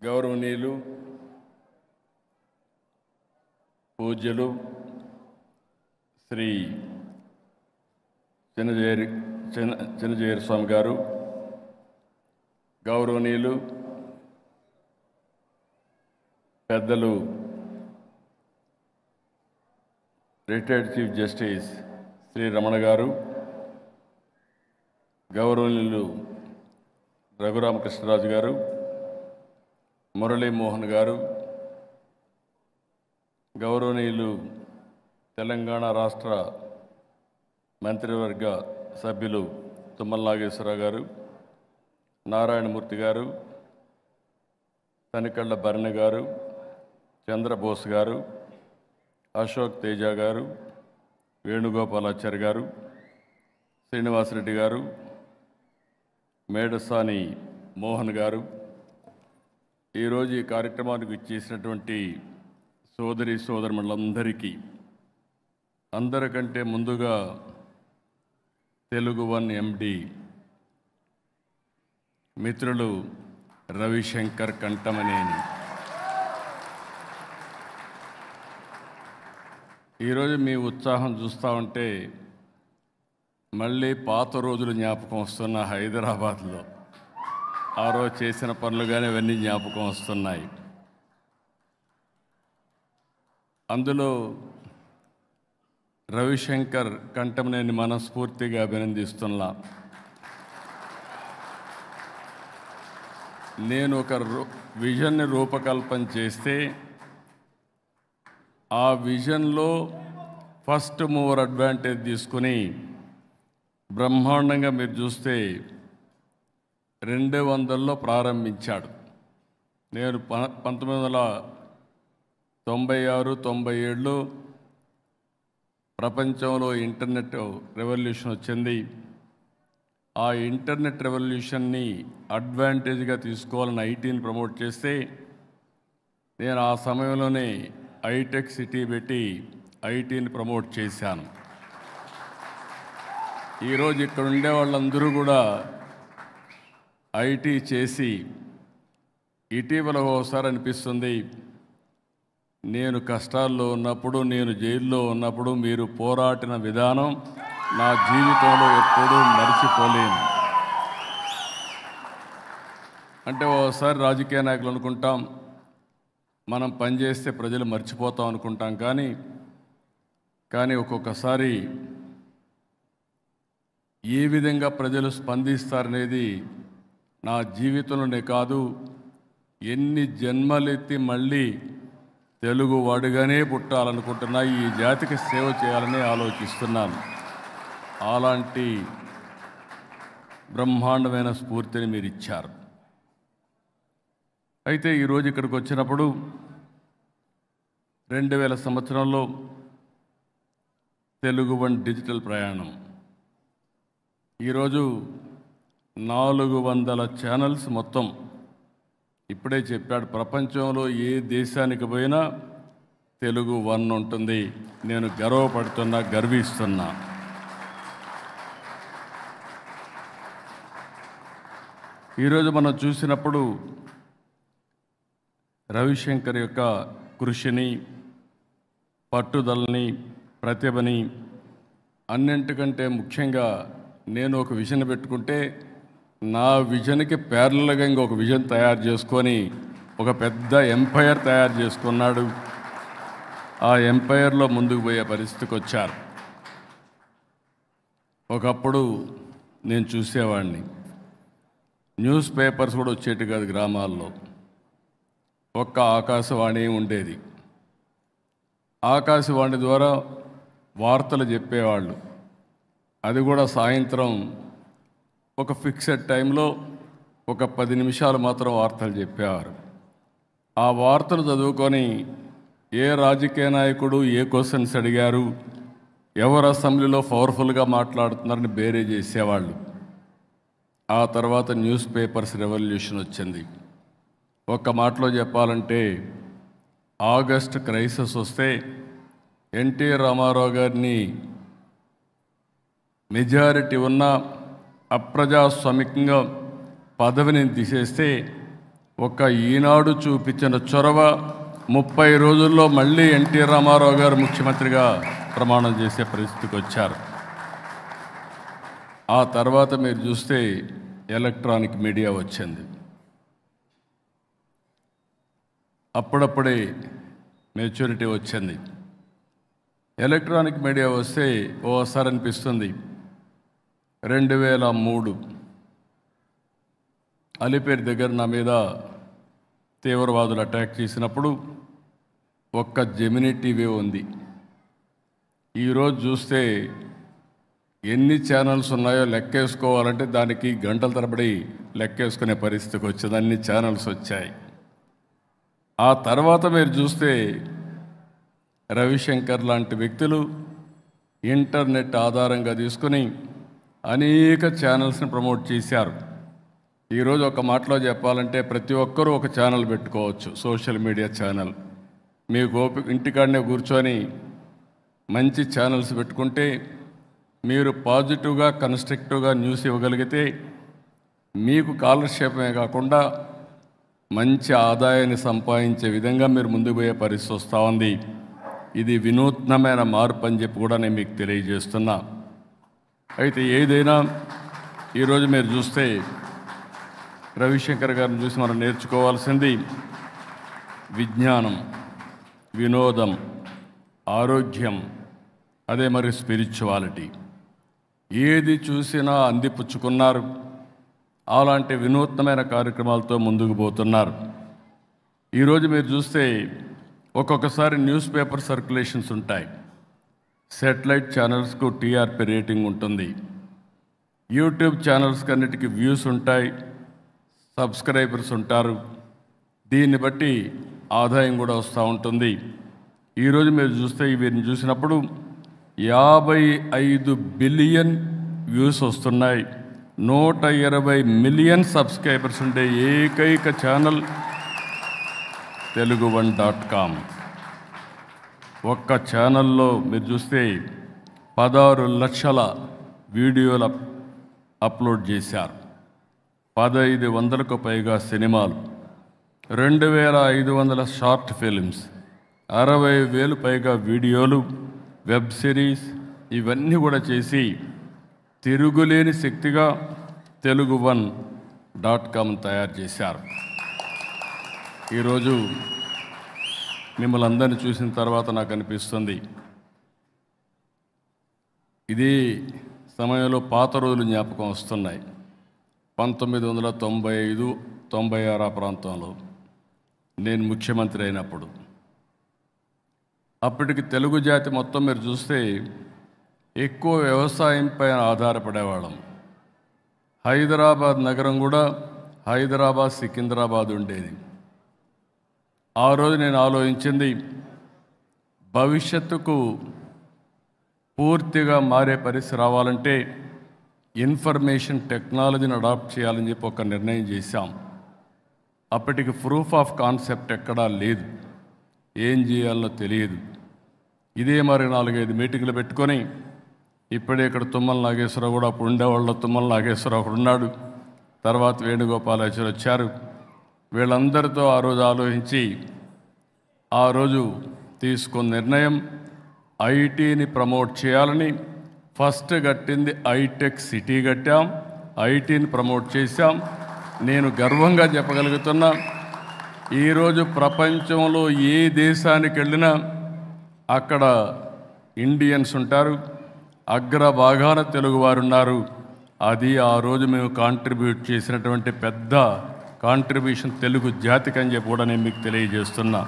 గౌరవనీయులు పూజ్యులు శ్రీ చిన్నజీయర్ స్వామి గారు, గౌరవనీయులు పెద్దలు retired chief justice Shri Ramana గారు, గౌరవనీయులు రఘురామకృష్ణరాజు గారు, మురళీమోహన్ గారు, గౌరవనీయులు తెలంగాణ రాష్ట్ర మంత్రివర్గ సభ్యులు తుమ్మల నాగేశ్వరరావు గారు, నారాయణమూర్తి గారు, తనికళ్ళ భరణి గారు, చంద్రబోస్ గారు, అశోక్ తేజ గారు, వేణుగోపాలాచారి గారు, శ్రీనివాసరెడ్డి గారు, మేడసాని మోహన్ గారు, ఈరోజు ఈ కార్యక్రమానికి ఇచ్చేసినటువంటి సోదరి సోదరులందరికీ అందరికంటే ముందుగా తెలుగు వన్ ఎండి మిత్రులు రవిశంకర్ కంఠమనేని, ఈరోజు మీ ఉత్సాహం చూస్తూ ఉంటే మళ్ళీ పాత రోజులు జ్ఞాపకం వస్తున్న హైదరాబాద్లో ఆ రోజు చేసిన పనులు కానీ ఇవన్నీ జ్ఞాపకం వస్తున్నాయి. అందులో రవిశంకర్ కంఠమనేని మనస్ఫూర్తిగా అభినందిస్తున్నా. నేను ఒక విజన్ని రూపకల్పన చేస్తే ఆ విజన్లో ఫస్ట్ మూవర్ అడ్వాంటేజ్ తీసుకుని బ్రహ్మాండంగా మీరు చూస్తే 200లో ప్రారంభించాడు. నేను 1996-97లో ప్రపంచంలో ఇంటర్నెట్ రెవల్యూషన్ వచ్చింది. ఆ ఇంటర్నెట్ రెవల్యూషన్ని అడ్వాంటేజ్గా తీసుకోవాలని ఐటీని ప్రమోట్ చేస్తే నేను ఆ సమయంలోనే ఐటెక్ సిటీ పెట్టి ఐటీని ప్రమోట్ చేశాను. ఈరోజు ఇక్కడ ఉండే వాళ్ళందరూ కూడా ఐటీ చేసి ఇటీవల ఒకసారి అనిపిస్తుంది, నేను కష్టాల్లో ఉన్నప్పుడు, నేను జైల్లో ఉన్నప్పుడు మీరు పోరాడిన విధానం నా జీవితంలో ఎప్పుడూ మర్చిపోలేను. అంటే ఒకసారి రాజకీయ నాయకులు అనుకుంటాం మనం పనిచేస్తే ప్రజలు మర్చిపోతాం అనుకుంటాం, కానీ ఒక్కొక్కసారి ఏ విధంగా ప్రజలు స్పందిస్తారనేది నా జీవితంలోనే కాదు, ఎన్ని జన్మలెత్తి మళ్ళీ తెలుగు వాడుగానే పుట్టాలనుకుంటున్నా, ఈ జాతికి సేవ చేయాలని ఆలోచిస్తున్నాను. అలాంటి బ్రహ్మాండమైన స్ఫూర్తిని మీరు ఇచ్చారు. అయితే ఈరోజు ఇక్కడికి వచ్చినప్పుడు 2000 సంవత్సరంలో తెలుగు వన్ డిజిటల్ ప్రయాణం, ఈరోజు 400 ఛానల్స్ మొత్తం. ఇప్పుడే చెప్పాడు, ప్రపంచంలో ఏ దేశానికి పోయినా తెలుగు వన్ ఉంటుంది. నేను గర్వపడుతున్నా, గర్విస్తున్నా. ఈరోజు మనం చూసినప్పుడు రవిశంకర్ యొక్క కృషిని, పట్టుదలని, ప్రతిభని, అన్నింటికంటే ముఖ్యంగా నేను ఒక విజన్ పెట్టుకుంటే నా విజన్కి ప్యారలల్గా ఇంకొక విజన్ తయారు చేసుకొని ఒక పెద్ద ఎంపైర్ తయారు చేసుకున్నాడు. ఆ ఎంపైర్లో ముందుకు పోయే పరిస్థితికి వచ్చారు. ఒకప్పుడు నేను చూసేవాడిని, న్యూస్ పేపర్స్ కూడా వచ్చేటి కాదు గ్రామాల్లో, ఒక్క ఆకాశవాణి ఉండేది. ఆకాశవాణి ద్వారా వార్తలు చెప్పేవాళ్ళు, అది కూడా సాయంత్రం ఒక ఫిక్స్డ్ టైంలో ఒక 10 నిమిషాలు మాత్రం వార్తలు చెప్పేవారు. ఆ వార్తలు చదువుకొని ఏ రాజకీయ నాయకుడు ఏ క్వశ్చన్స్ అడిగారు, ఎవరు అసెంబ్లీలో పవర్ఫుల్గా మాట్లాడుతున్నారని బేరే చేసేవాళ్ళు. ఆ తర్వాత న్యూస్ పేపర్స్ రెవల్యూషన్ వచ్చింది. ఒక్క మాటలో చెప్పాలంటే ఆగస్ట్ క్రైసిస్ వస్తే ఎన్టీ రామారావు గారిని మెజారిటీ ఉన్న అప్రజాస్వామికంగా పదవిని తీసేస్తే ఒక ఈనాడు చూపించిన చొరవ 30 రోజుల్లో మళ్ళీ ఎన్టీ రామారావు గారు ముఖ్యమంత్రిగా ప్రమాణం చేసే పరిస్థితికి వచ్చారు. ఆ తర్వాత మీరు చూస్తే ఎలక్ట్రానిక్ మీడియా వచ్చింది. అప్పుడప్పుడే మెచ్యూరిటీ వచ్చింది. ఎలక్ట్రానిక్ మీడియా వస్తే ఓసారి అనిపిస్తుంది 2003 అలిపేరు దగ్గర నా మీద తీవ్రవాదులు అటాక్ చేసినప్పుడు ఒక్క జెమినీ టీవీ ఉంది. ఈరోజు చూస్తే ఎన్ని ఛానల్స్ ఉన్నాయో లెక్కేసుకోవాలంటే దానికి గంటల తరబడి లెక్కేసుకునే పరిస్థితికి వచ్చింది. అన్ని ఛానల్స్ వచ్చాయి. ఆ తర్వాత మీరు చూస్తే రవిశంకర్ లాంటి వ్యక్తులు ఇంటర్నెట్ ఆధారంగా తీసుకుని అనేక ఛానల్స్ని ప్రమోట్ చేశారు. ఈరోజు ఒక మాటలో చెప్పాలంటే ప్రతి ఒక్కరూ ఒక ఛానల్ పెట్టుకోవచ్చు, సోషల్ మీడియా ఛానల్. మీకు ఇంటికాడనే కూర్చొని మంచి ఛానల్స్ పెట్టుకుంటే మీరు పాజిటివ్గా కన్స్ట్రక్టివ్గా న్యూస్ ఇవ్వగలిగితే మీకు కాలక్షేపమే కాకుండా మంచి ఆదాయాన్ని సంపాదించే విధంగా మీరు ముందుకు పోయే పరిస్థితి వస్తూ ఉంది. ఇది వినూత్నమైన మార్పు అని చెప్పి కూడా నేను మీకు తెలియజేస్తున్నా. అయితే ఏదైనా ఈరోజు మీరు చూస్తే రవిశంకర్ గారిని చూసి మనం నేర్చుకోవాల్సింది విజ్ఞానం, వినోదం, ఆరోగ్యం, అదే మరి స్పిరిచువాలిటీ. ఏది చూసినా అందిపుచ్చుకున్నారు. అలాంటి వినూత్నమైన కార్యక్రమాలతో ముందుకు పోతున్నారు. ఈరోజు మీరు చూస్తే ఒక్కొక్కసారి న్యూస్ పేపర్ సర్క్యులేషన్స్ ఉంటాయి. శాటిలైట్ ఛానల్స్కు టీఆర్పీ రేటింగ్ ఉంటుంది. యూట్యూబ్ ఛానల్స్కి అన్నిటికీ వ్యూస్ ఉంటాయి, సబ్స్క్రైబర్స్ ఉంటారు. దీన్ని బట్టి ఆదాయం కూడా వస్తూ ఉంటుంది. ఈరోజు మీరు చూస్తే వీరిని చూసినప్పుడు 55 బిలియన్ వ్యూస్ వస్తున్నాయి. 120 మిలియన్ సబ్స్క్రైబర్స్ ఉండే ఏకైక ఛానల్ telugu1.com. ఒక్క ఛానల్లో మీరు చూస్తే 16 లక్షల వీడియోలు అప్లోడ్ చేశారు. 1500కు పైగా సినిమాలు, 2500 షార్ట్ ఫిల్మ్స్, 60,000 పైగా వీడియోలు, వెబ్ సిరీస్, ఇవన్నీ కూడా చేసి తిరుగులేని శక్తిగా telugu1.com తయారు చేశారు. ఈరోజు మిమ్మల్ని అందరినీ చూసిన తర్వాత నాకు అనిపిస్తుంది ఇదే సమయంలో పాత రోజులు జ్ఞాపకం వస్తున్నాయి. 1995-96 ఆ ప్రాంతంలో నేను ముఖ్యమంత్రి అయినప్పుడు అప్పటికి తెలుగు జాతి మొత్తం మీరు చూస్తే ఎక్కువ వ్యవసాయం పైన ఆధారపడేవాళ్ళం. హైదరాబాద్ నగరం కూడా హైదరాబాద్ సికింద్రాబాద్ ఉండేది. ఆ రోజు నేను ఆలోచించింది భవిష్యత్తుకు పూర్తిగా మారే పరిస్థితి రావాలంటే ఇన్ఫర్మేషన్ టెక్నాలజీని అడాప్ట్ చేయాలని చెప్పి ఒక నిర్ణయం చేశాం. అప్పటికి ప్రూఫ్ ఆఫ్ కాన్సెప్ట్ ఎక్కడా లేదు, ఏం చేయాలో తెలియదు. ఇదే మరి 4-5 మీటింగ్లు పెట్టుకొని ఇప్పుడే ఇక్కడ తుమ్మల నాగేశ్వరరావు కూడా అప్పుడు ఉండేవాళ్ళు. తుమ్మల నాగేశ్వరరావు ఒకడు ఉన్నాడు, తర్వాత వేణుగోపాలాచారి వచ్చారు. వీళ్ళందరితో ఆ రోజు ఆలోచించి ఆ రోజు తీసుకున్న నిర్ణయం ఐటీని ప్రమోట్ చేయాలని. ఫస్ట్ కట్టింది ఐటెక్ సిటీ కట్టాం, ఐటీని ప్రమోట్ చేశాం. నేను గర్వంగా చెప్పగలుగుతున్నా ఈరోజు ప్రపంచంలో ఏ దేశానికి వెళ్ళినా అక్కడ ఇండియన్స్ ఉంటారు, అగ్రభాగాన తెలుగువారు ఉన్నారు. అది ఆ రోజు మేము కాంట్రిబ్యూట్ చేసినటువంటి పెద్ద కాంట్రిబ్యూషన్ తెలుగు జాతికి అని చెప్పి కూడా నేను మీకు తెలియజేస్తున్నా.